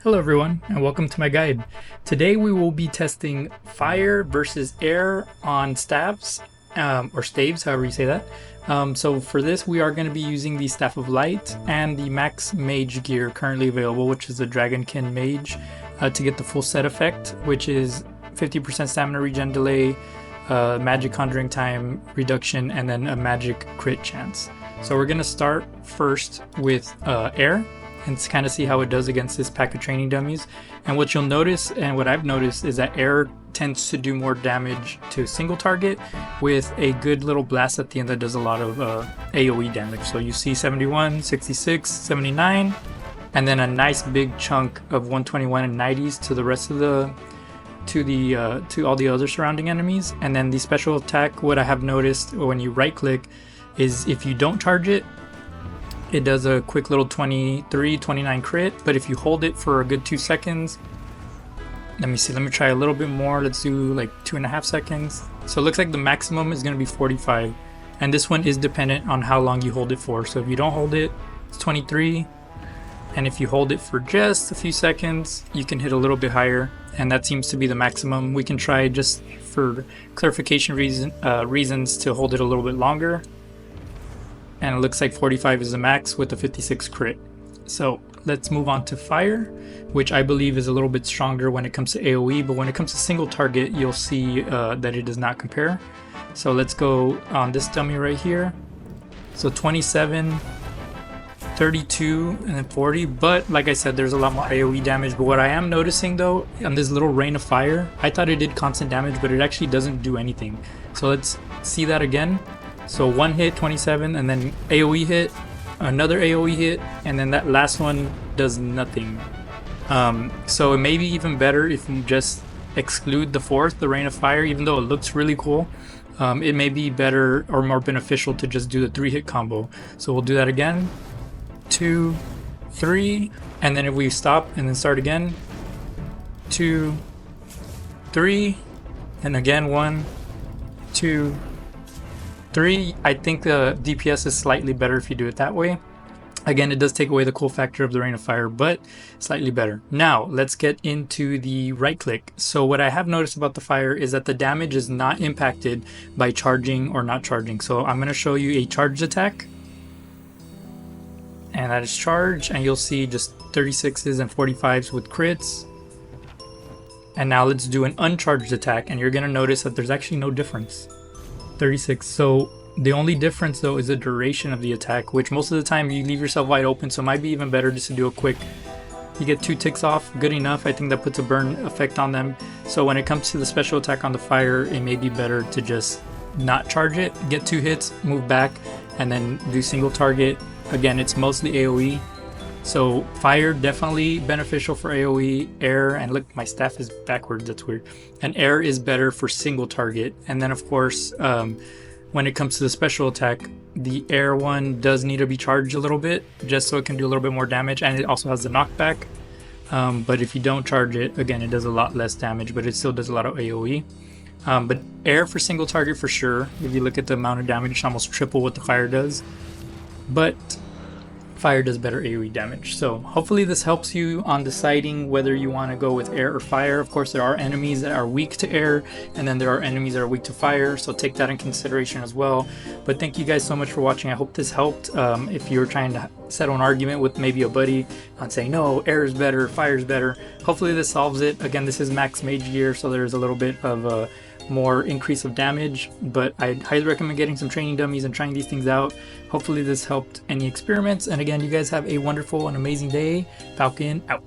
Hello everyone, and welcome to my guide. Today we will be testing fire versus air on staves, or staves, however you say that. So for this we are going to be using the Staff of Light and the max mage gear currently available, which is the Dragonkin mage, to get the full set effect, which is 50% stamina regen delay, magic conjuring time reduction, and then a magic crit chance. So we're going to start first with air and kind of see how it does against this pack of training dummies. And what you'll notice, and what I've noticed, is that air tends to do more damage to a single target with a good little blast at the end that does a lot of AoE damage. So you see 71, 66, 79, and then a nice big chunk of 121 and 90s to the rest of the to all the other surrounding enemies. And then the special attack, what I have noticed when you right click, is if you don't charge it, it does a quick little 23, 29 crit, but if you hold it for a good 2 seconds, let me try a little bit more. Let's do like 2.5 seconds. So it looks like the maximum is going to be 45, and this one is dependent on how long you hold it for. So if you don't hold it, it's 23, and if you hold it for just a few seconds, you can hit a little bit higher, and that seems to be the maximum. We can try, just for clarification reasons, to hold it a little bit longer. And it looks like 45 is the max with a 56 crit. So let's move on to fire, which I believe is a little bit stronger when it comes to AoE, but when it comes to single target, you'll see that it does not compare. So let's go on this dummy right here. So 27, 32, and then 40. But like I said, there's a lot more AoE damage. But what I am noticing though, on this little rain of fire, I thought it did constant damage, but it actually doesn't do anything. So let's see that again. So one hit, 27, and then AoE hit, another AoE hit, and then that last one does nothing. So it may be even better if you just exclude the fourth, the Rain of Fire, even though it looks really cool. It may be better or more beneficial to just do the 3-hit combo. So we'll do that again, 2, 3, and then if we stop and then start again, 2, 3, and again 1, 2, 3. I think the DPS is slightly better if you do it that way. Again, it does take away the cool factor of the Rain of Fire, but slightly better. Now, let's get into the right click. So what I have noticed about the fire is that the damage is not impacted by charging or not charging. So I'm going to show you a charged attack. And that is charge, and you'll see just 36s and 45s with crits. And now let's do an uncharged attack, and you're going to notice that there's actually no difference. 36. So the only difference though is the duration of the attack, which most of the time you leave yourself wide open, so it might be even better just to do a quick, you get 2 ticks off, good enough. I think that puts a burn effect on them. So when it comes to the special attack on the fire, it may be better to just not charge it, get 2 hits, move back, and then do single target. Again, it's mostly AoE. So fire, definitely beneficial for AoE. Air, and look, my staff is backwards, that's weird. And air is better for single target. And then of course, when it comes to the special attack, the air one does need to be charged a little bit, just so it can do a little bit more damage, and it also has the knockback. But if you don't charge it, again, it does a lot less damage, but it still does a lot of AoE. But air for single target for sure. If you look at the amount of damage, it's almost triple what the fire does. But fire does better AoE damage. So hopefully this helps you on deciding whether you want to go with air or fire. Of course, there are enemies that are weak to air, and then there are enemies that are weak to fire, so take that in consideration as well. But thank you guys so much for watching. I hope this helped. If you're trying to settle an argument with maybe a buddy on saying no, air is better, fire is better, hopefully this solves it. Again, this is max mage gear, so there's a little bit of a more increase of damage, but I highly recommend getting some training dummies and trying these things out. Hopefully this helped any experiments, and again, you guys have a wonderful and amazing day. Falcon out.